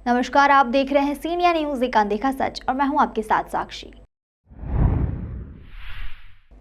नमस्कार, आप देख रहे हैं सीनिया न्यूज, एक अनदेखा सच, और मैं हूं आपके साथ साक्षी।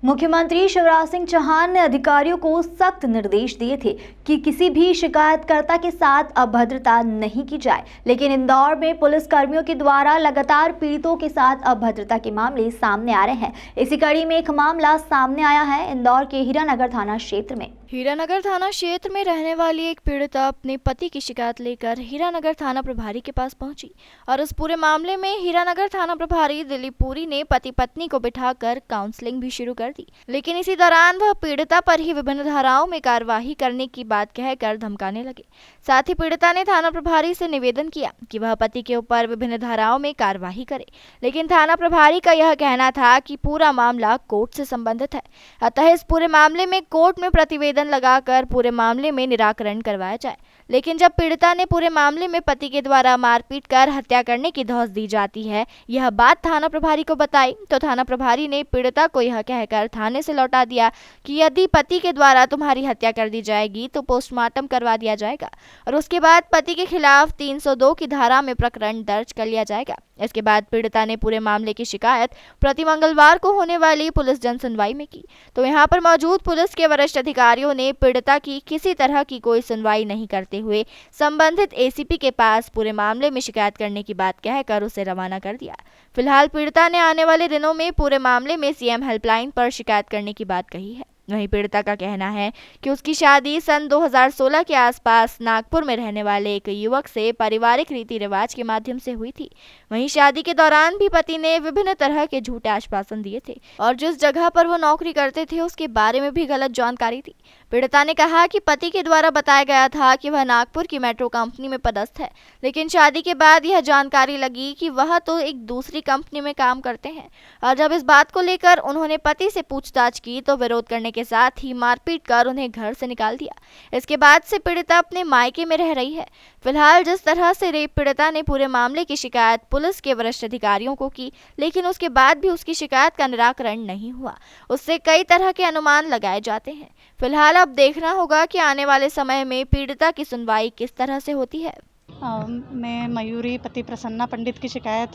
मुख्यमंत्री शिवराज सिंह चौहान ने अधिकारियों को सख्त निर्देश दिए थे कि किसी भी शिकायतकर्ता के साथ अभद्रता नहीं की जाए, लेकिन इंदौर में पुलिस कर्मियों के द्वारा लगातार पीड़ितों के साथ अभद्रता के मामले सामने आ रहे हैं। इसी कड़ी में एक मामला सामने आया है इंदौर के हीरानगर थाना क्षेत्र में। हीरानगर थाना क्षेत्र में रहने वाली एक पीड़िता अपने पति की शिकायत लेकर हीरानगर थाना प्रभारी के पास पहुंची और इस पूरे मामले में हीरानगर थाना प्रभारी दिलीप पुरी ने पति पत्नी को बिठाकर काउंसलिंग भी शुरू कर दी, लेकिन इसी दौरान वह पीड़िता पर ही विभिन्न धाराओं में कार्यवाही करने की बात कहकर धमकाने लगे। साथ ही पीड़िता ने थाना प्रभारी से निवेदन किया कि वह पति के ऊपर विभिन्न धाराओं में कार्यवाही करे, लेकिन थाना प्रभारी का यह कहना था कि पूरा मामला कोर्ट से संबंधित है, अतः इस पूरे मामले में कोर्ट में प्रतिवेदन लगाकर पूरे मामले में निराकरण करवाया जाए। लेकिन जब पीड़िता ने पूरे मामले में पति के द्वारा मारपीट कर हत्या करने की धौंस दी जाती है, यह बात थाना प्रभारी को बताई तो थाना प्रभारी ने पीड़िता को यह कहकर थाने से लौटा दिया कि यदि पति के द्वारा तुम्हारी हत्या कर दी जाएगी तो पोस्टमार्टम करवा दिया जाएगा और उसके बाद पति के खिलाफ 302 की धारा में प्रकरण दर्ज कर लिया जाएगा। इसके बाद पीड़िता ने पूरे मामले की शिकायत प्रति मंगलवार को होने वाली पुलिस जनसुनवाई में की, तो यहाँ पर मौजूद पुलिस के वरिष्ठ अधिकारियों ने पीड़िता की किसी तरह की कोई सुनवाई नहीं करते हुए संबंधित एसीपी के पास पूरे मामले में शिकायत करने की बात कहकर उसे रवाना कर दिया। फिलहाल पीड़िता ने आने वाले दिनों में पूरे मामले में सीएम हेल्पलाइन पर शिकायत करने की बात कही है। वहीं पीड़िता का कहना है कि उसकी शादी सन 2016 के आसपास नागपुर में रहने वाले एक युवक से पारिवारिक रीति रिवाज के माध्यम से हुई थी। वहीं शादी के दौरान भी पति ने विभिन्न तरह के झूठे आश्वासन दिए थे और जिस जगह पर वो नौकरी करते थे उसके बारे में भी गलत जानकारी थी। पीड़िता ने कहा कि पति के द्वारा बताया गया था कि वह नागपुर की मेट्रो कंपनी में पदस्थ है, लेकिन शादी के बाद यह जानकारी लगी कि वह तो एक दूसरी कंपनी में काम करते हैं और जब इस बात को लेकर उन्होंने पति से पूछताछ की तो विरोध करने के साथ ही मारपीट कर उन्हें घर से निकाल दिया। इसके बाद से पीड़िता अपने मायके में रह रही है। फिलहाल जिस तरह से रेप पीड़िता ने पूरे मामले की शिकायत पुलिस के वरिष्ठ अधिकारियों को की, लेकिन उसके बाद भी उसकी शिकायत का निराकरण नहीं हुआ, उससे कई तरह के अनुमान लगाए जाते हैं। फिलहाल अब देखना होगा कि आने वाले समय में पीड़िता की सुनवाई किस तरह से होती है। मैं मयूरी पति प्रसन्ना पंडित की शिकायत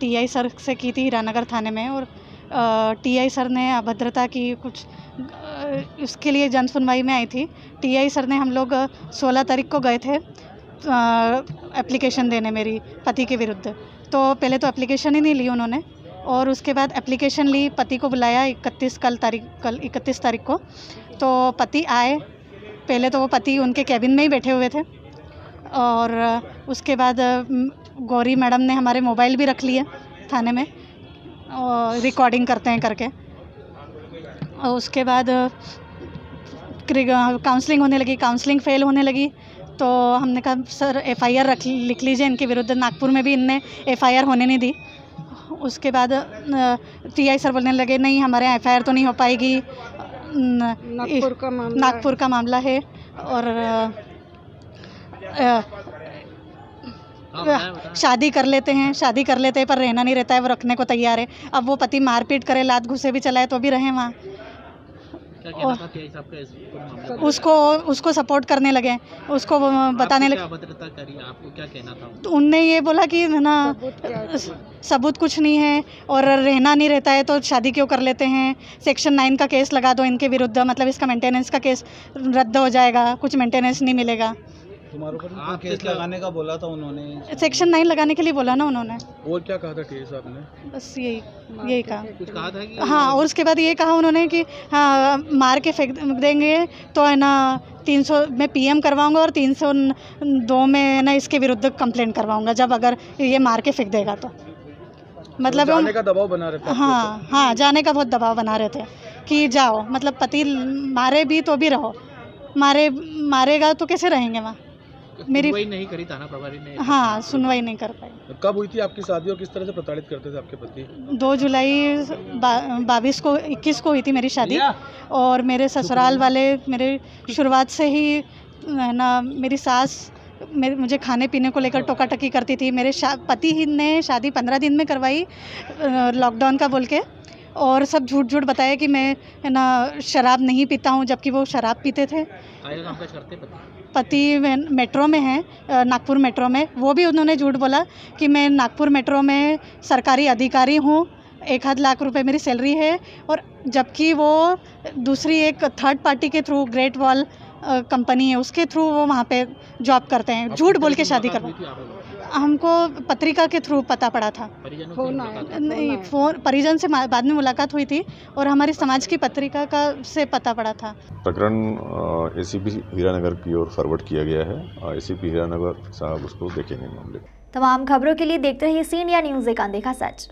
टीआई सर से की थी हीरानगर थाने में, और टीआई सर ने अभद्रता की कुछ उसके लिए जन सुनवाई में आई थी। टीआई सर ने, हम लोग 16 तारीख को गए थे एप्लीकेशन देने मेरी पति के विरुद्ध, तो पहले तो एप्लीकेशन ही नहीं ली उन्होंने और उसके बाद एप्लीकेशन ली, पति को बुलाया 31 तारीख को। तो पति आए, पहले तो वो पति उनके कैबिन में ही बैठे हुए थे और उसके बाद गौरी मैडम ने हमारे मोबाइल भी रख लिए थाने में और रिकॉर्डिंग करते हैं करके। और उसके बाद काउंसलिंग होने लगी, काउंसलिंग फेल होने लगी तो हमने कहा सर एफआईआर लिख लीजिए इनके विरुद्ध। नागपुर में भी इनने एफआईआर होने नहीं दी। उसके बाद टीआई सर बोलने लगे नहीं हमारे यहाँ एफआईआर तो नहीं हो पाएगी, नागपुर का मामला है और शादी कर लेते हैं पर रहना नहीं रहता है, वो रखने को तैयार है। अब वो पति मारपीट करे, लात घुसे भी चलाए तो भी रहे वहाँ। उसको सपोर्ट करने लगे, उसको बताने लगे। आपको क्या कहना था? तो उनने ये बोला कि ना सबूत कुछ नहीं है और रहना नहीं रहता है तो शादी क्यों कर लेते हैं, सेक्शन 9 का केस लगा दो इनके विरुद्ध, मतलब इसका मेंटेनेंस का केस रद्द हो जाएगा, कुछ मेंटेनेंस नहीं मिलेगा। तुम्हारे ऊपर केस लगाने का बोला था उन्होंने? सेक्शन 9 लगाने के लिए बोला ना उन्होंने। और क्या कहा था टीआई साहब ने? बस यही कहा। कुछ कहा था कि हाँ, और उसके बाद ये कहा उन्होंने कि हाँ मार के फेंक देंगे तो है ना 300 में पीएम करवाऊंगा और 302 में ना इसके विरुद्ध कंप्लेंट करवाऊंगा जब अगर ये मार के फेंक देगा तो। मतलब तो जाने का दबाव बना रहे थे? हाँ, जाने का बहुत दबाव बना रहे थे कि जाओ, मतलब पति मारे भी तो भी रहो, मारेगा तो कैसे रहेंगे वहाँ। मेरी सुनवाई नहीं करी थाना प्रभारी ने? हाँ, सुनवाई नहीं कर पाई। कब हुई थी आपकी शादी और किस तरह से प्रताड़ित करते थे आपके पति? 2 जुलाई 21 को हुई थी मेरी शादी और मेरे ससुराल वाले मेरे शुरुआत से ही ना मेरी सास मुझे खाने पीने को लेकर टोका टकी करती थी। मेरे पति ने शादी 15 दिन में करवाई लॉकडाउन का बोल के, और सब झूठ झूठ बताया कि मैं है ना शराब नहीं पीता हूँ, जबकि वो शराब पीते थे। पति मेट्रो में है, नागपुर मेट्रो में। वो भी उन्होंने झूठ बोला कि मैं नागपुर मेट्रो में सरकारी अधिकारी हूँ, 1 लाख रुपए मेरी सैलरी है, और जबकि वो दूसरी एक थर्ड पार्टी के थ्रू, ग्रेट वॉल कंपनी है, उसके थ्रू वो वहाँ पे जॉब करते हैं। झूठ बोल के शादी करवा। हमको पत्रिका के थ्रू पता पड़ा था। नहीं, फोन परिजन से बाद में मुलाकात हुई थी और हमारी समाज की पत्रिका का से पता पड़ा था। प्रकरण एसीपी हीरानगर की ओर फॉरवर्ड किया गया है। एसीपी हीरानगर साहब उसको देखेंगे मामले। तमाम खबरों के लिए देखते रहिए सी इंडिया न्यूज़, एक अनदेखा सच।